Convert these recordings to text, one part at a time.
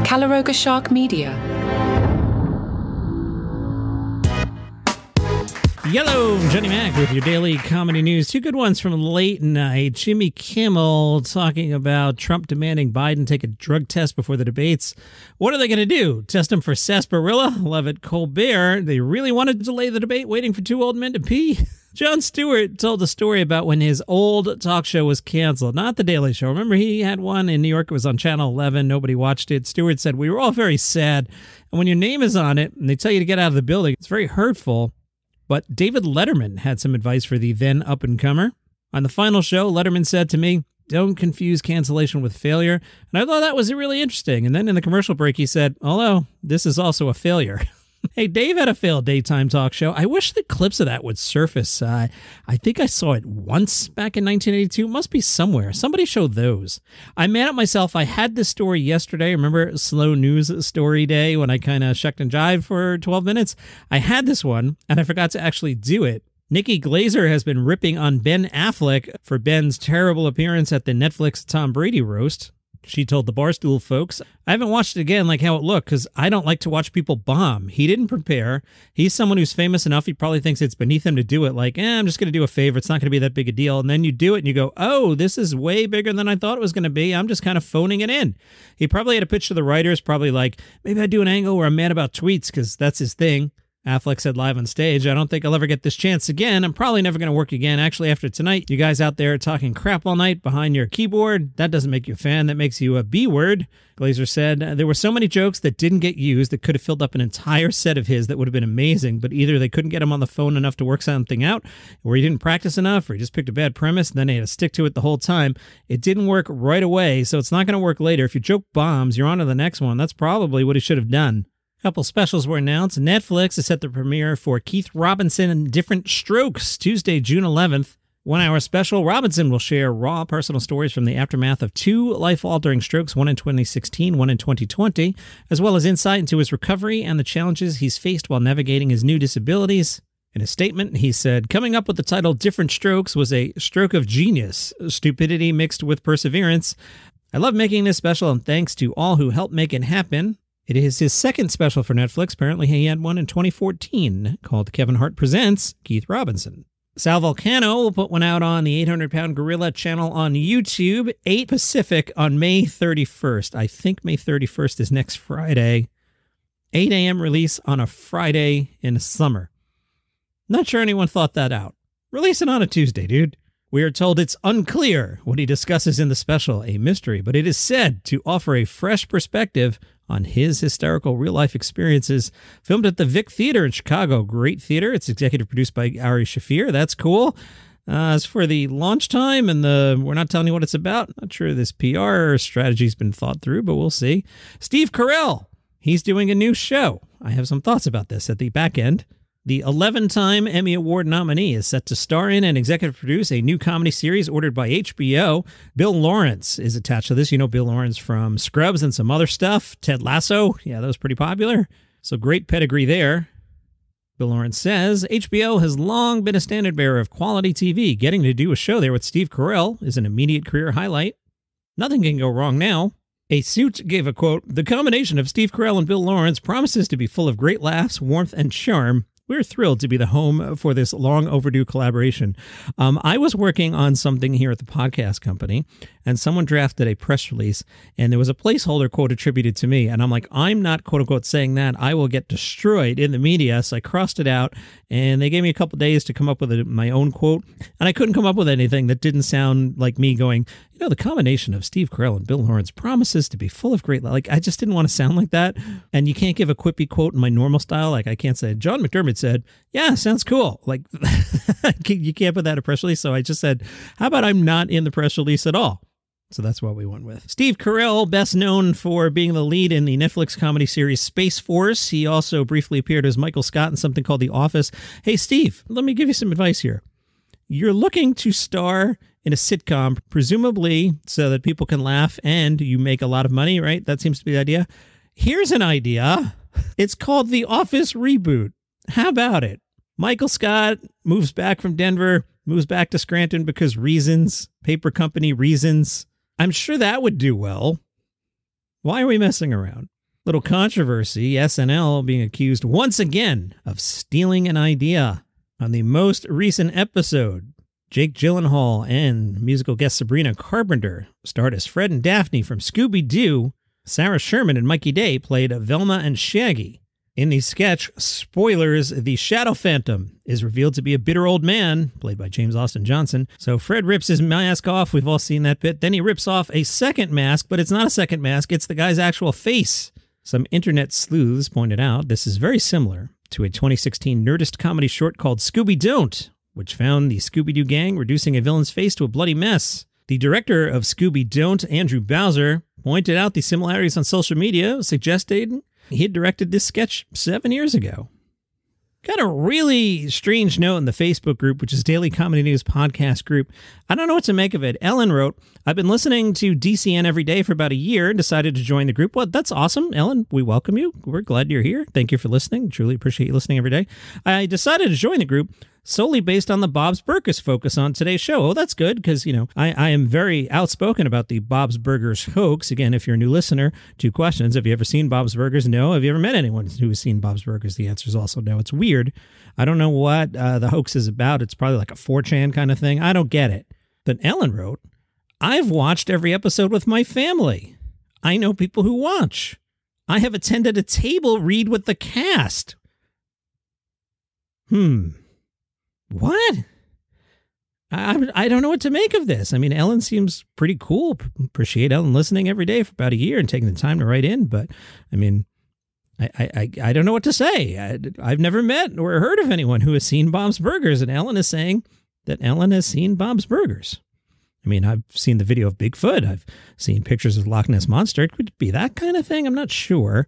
Calaroga Shark Media. Yellow, Johnny Mac with your daily comedy news. Two good ones from late night. Jimmy Kimmel talking about Trump demanding Biden take a drug test before the debates. What are they going to do? Test him for sarsaparilla? Love it. Colbert, they really wanted to delay the debate, waiting for two old men to pee? Jon Stewart told a story about when his old talk show was canceled, not The Daily Show. Remember, he had one in New York. It was on Channel 11. Nobody watched it. Stewart said, "We were all very sad. And when your name is on it and they tell you to get out of the building, it's very hurtful." But David Letterman had some advice for the then up-and-comer. On the final show, Letterman said to me, "Don't confuse cancellation with failure." And I thought that was really interesting. And then in the commercial break, he said, "Although this is also a failure." Hey, Dave had a failed daytime talk show. I wish the clips of that would surface. I think I saw it once back in 1982. It must be somewhere. Somebody showed those. I'm mad at myself. I had this story yesterday. Remember Slow News Story Day when I kind of shucked and jived for 12 minutes? I had this one, and I forgot to actually do it. Nikki Glaser has been ripping on Ben Affleck for Ben's terrible appearance at the Netflix Tom Brady roast. She told the Barstool folks, "I haven't watched it again like how it looked because I don't like to watch people bomb. He didn't prepare. He's someone who's famous enough. He probably thinks it's beneath him to do it. Like, I'm just going to do a favor. It's not going to be that big a deal." And then you do it and you go, "Oh, this is way bigger than I thought it was going to be. I'm just kind of phoning it in." He probably had a pitch to the writers, probably like, maybe I do an angle where I'm mad about tweets because that's his thing. Affleck said live on stage, "I don't think I'll ever get this chance again. I'm probably never going to work again. Actually, after tonight, you guys out there talking crap all night behind your keyboard, that doesn't make you a fan. That makes you a B-word." Glaser said, "There were so many jokes that didn't get used that could have filled up an entire set of his that would have been amazing, but either they couldn't get him on the phone enough to work something out, or he didn't practice enough, or he just picked a bad premise, and then he had to stick to it the whole time. It didn't work right away, so it's not going to work later. If your joke bombs, you're on to the next one. That's probably what he should have done." A couple specials were announced. Netflix is set the premiere for Keith Robinson and Different Strokes, Tuesday, June 11th. 1 hour special. Robinson will share raw personal stories from the aftermath of two life-altering strokes, one in 2016, one in 2020, as well as insight into his recovery and the challenges he's faced while navigating his new disabilities. In a statement, he said, "Coming up with the title Different Strokes was a stroke of genius, stupidity mixed with perseverance. I love making this special, and thanks to all who helped make it happen." It is his second special for Netflix. Apparently, he had one in 2014 called Kevin Hart Presents Keith Robinson. Sal Vulcano will put one out on the 800-Pound Gorilla channel on YouTube, 8 Pacific on May 31st. I think May 31st is next Friday. 8 a.m. release on a Friday in the summer. Not sure anyone thought that out. Release it on a Tuesday, dude. We are told it's unclear what he discusses in the special, a mystery, but it is said to offer a fresh perspective on his hysterical real-life experiences. Filmed at the Vic Theater in Chicago. Great theater. It's executive produced by Ari Shafir. That's cool. As for the launch time and we're not telling you what it's about, not sure this PR strategy's been thought through, but we'll see. Steve Carell, he's doing a new show. I have some thoughts about this at the back end. The 11-time Emmy Award nominee is set to star in and executive produce a new comedy series ordered by HBO. Bill Lawrence is attached to this. You know Bill Lawrence from Scrubs and some other stuff. Ted Lasso. Yeah, that was pretty popular. So great pedigree there. Bill Lawrence says, HBO has long been a standard bearer of quality TV. Getting to do a show there with Steve Carell is an immediate career highlight. Nothing can go wrong now. A Suit gave a quote, "The combination of Steve Carell and Bill Lawrence promises to be full of great laughs, warmth, and charm. We're thrilled to be the home for this long overdue collaboration." I was working on something here at the podcast company, and someone drafted a press release, and there was a placeholder quote attributed to me. And I'm like, I'm not, quote unquote, saying that. I will get destroyed in the media. So I crossed it out, and they gave me a couple days to come up with my own quote. And I couldn't come up with anything that didn't sound like me going, you know, the combination of Steve Carell and Bill Lawrence promises to be full of great, like, I just didn't want to sound like that. And you can't give a quippy quote in my normal style. Like, I can't say, John McDermott said, "Yeah, sounds cool." Like, you can't put that in a press release. So I just said, how about I'm not in the press release at all? So that's what we went with. Steve Carell, best known for being the lead in the Netflix comedy series Space Force. He also briefly appeared as Michael Scott in something called The Office. Hey, Steve, let me give you some advice here. You're looking to star in a sitcom, presumably so that people can laugh and you make a lot of money, right? That seems to be the idea. Here's an idea. It's called The Office Reboot. How about it? Michael Scott moves back from Denver, moves back to Scranton because reasons, paper company reasons. I'm sure that would do well. Why are we messing around? Little controversy, SNL being accused once again of stealing an idea. On the most recent episode, Jake Gyllenhaal and musical guest Sabrina Carpenter starred as Fred and Daphne from Scooby-Doo. Sarah Sherman and Mikey Day played Velma and Shaggy. In the sketch, spoilers, the Shadow Phantom is revealed to be a bitter old man, played by James Austin Johnson. So Fred rips his mask off. We've all seen that bit. Then he rips off a second mask, but it's not a second mask. It's the guy's actual face. Some internet sleuths pointed out this is very similar to a 2016 Nerdist comedy short called Scooby-Don't, which found the Scooby-Doo gang reducing a villain's face to a bloody mess. The director of Scooby-Don't, Andrew Bowser, pointed out the similarities on social media, suggesting he had directed this sketch 7 years ago. Got a really strange note in the Facebook group, which is Daily Comedy News Podcast Group. I don't know what to make of it. Ellen wrote, I've been listening to DCN every day for about a year and decided to join the group. Well, that's awesome. Ellen, we welcome you. We're glad you're here. Thank you for listening. Truly appreciate you listening every day. I decided to join the group solely based on the Bob's Burgers focus on today's show. Oh, that's good, because, you know, I am very outspoken about the Bob's Burgers hoax. Again, if you're a new listener, 2 questions. Have you ever seen Bob's Burgers? No. Have you ever met anyone who has seen Bob's Burgers? The answer is also no. It's weird. I don't know what the hoax is about. It's probably like a 4chan kind of thing. I don't get it. But Ellen wrote, I've watched every episode with my family. I know people who watch. I have attended a table read with the cast. What? I don't know what to make of this. I mean, Ellen seems pretty cool. Appreciate Ellen listening every day for about a year and taking the time to write in. But, I mean, I don't know what to say. I've never met or heard of anyone who has seen Bob's Burgers. And Ellen is saying that Ellen has seen Bob's Burgers. I mean, I've seen the video of Bigfoot. I've seen pictures of Loch Ness Monster. It could be that kind of thing. I'm not sure.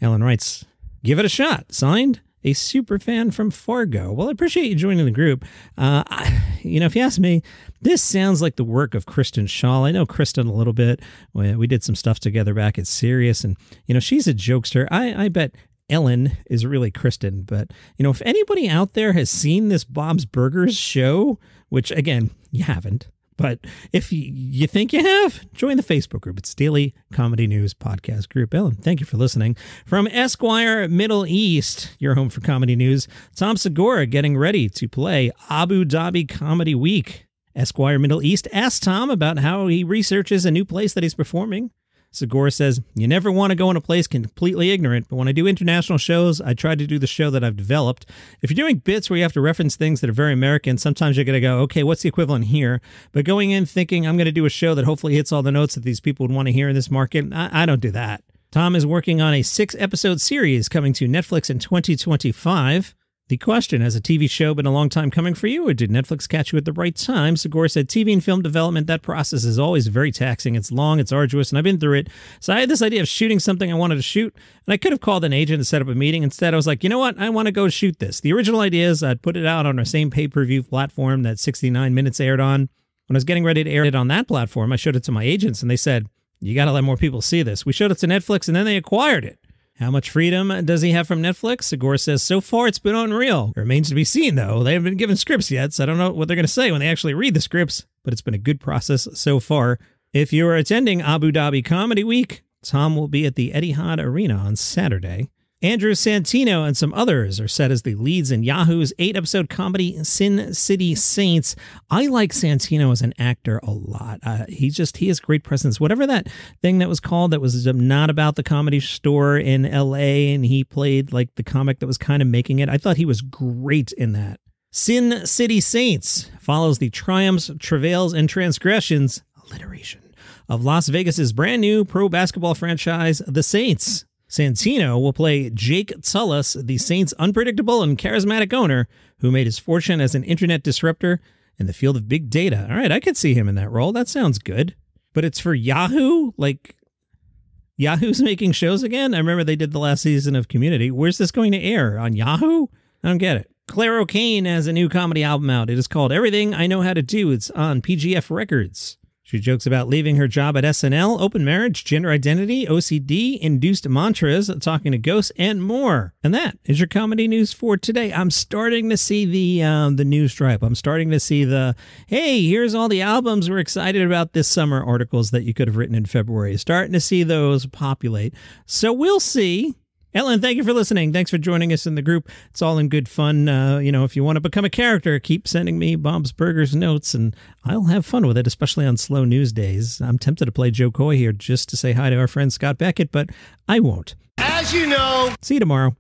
Ellen writes, give it a shot. Signed, a super fan from Fargo. Well, I appreciate you joining the group. If you ask me, this sounds like the work of Kristen Schaal. I know Kristen a little bit. We did some stuff together back at Sirius, and, she's a jokester. I bet Ellen is really Kristen, but, if anybody out there has seen this Bob's Burgers show, which, again, you haven't, but if you think you have, join the Facebook group. It's Daily Comedy News Podcast Group. Ellen, thank you for listening. From Esquire Middle East, your home for comedy news, Tom Segura getting ready to play Abu Dhabi Comedy Week. Esquire Middle East asked Tom about how he researches a new place that he's performing. Segura says, you never want to go in a place completely ignorant, but when I do international shows, I try to do the show that I've developed. If you're doing bits where you have to reference things that are very American, sometimes you're going to go, okay, what's the equivalent here? But going in thinking I'm going to do a show that hopefully hits all the notes that these people would want to hear in this market, I don't do that. Tom is working on a 6-episode series coming to Netflix in 2025. The question, has a TV show been a long time coming for you, or did Netflix catch you at the right time? Segura said, TV and film development, that process is always very taxing. It's long, it's arduous, and I've been through it. So I had this idea of shooting something I wanted to shoot, and I could have called an agent and set up a meeting. Instead, I was like, you know what? I want to go shoot this. The original idea is I'd put it out on our same pay-per-view platform that 69 Minutes aired on. When I was getting ready to air it on that platform, I showed it to my agents, and they said, you got to let more people see this. We showed it to Netflix, and then they acquired it. How much freedom does he have from Netflix? Segura says, so far it's been unreal. It remains to be seen, though. They haven't been given scripts yet, so I don't know what they're going to say when they actually read the scripts, but it's been a good process so far. If you're attending Abu Dhabi Comedy Week, Tom will be at the Etihad Arena on Saturday. Andrew Santino and some others are set as the leads in Yahoo's 8-episode comedy Sin City Saints. I like Santino as an actor a lot. He has great presence. Whatever that thing that was called that was not about the Comedy Store in L.A., and he played like the comic that was kind of making it. I thought he was great in that. Sin City Saints follows the triumphs, travails, and transgressions, alliteration, of Las Vegas's brand new pro basketball franchise, the Saints. Santino will play Jake Tullis, the Saints' unpredictable and charismatic owner who made his fortune as an internet disruptor in the field of big data. All right, I could see him in that role. That sounds good. But it's for Yahoo? Like, Yahoo's making shows again? I remember they did the last season of Community. Where's this going to air? On Yahoo? I don't get it. Claro Kane has a new comedy album out. It is called Everything I Know How to Do. It's on PGF Records. She jokes about leaving her job at SNL, open marriage, gender identity, OCD, induced mantras, talking to ghosts, and more. And that is your comedy news for today. I'm starting to see the news stripe. I'm starting to see the, hey, here's all the albums we're excited about this summer articles that you could have written in February. Starting to see those populate. So we'll see. Ellen, thank you for listening. Thanks for joining us in the group. It's all in good fun. If you want to become a character, keep sending me Bob's Burgers notes, and I'll have fun with it, especially on slow news days. I'm tempted to play Joe Coy here just to say hi to our friend Scott Beckett, but I won't. As you know. See you tomorrow.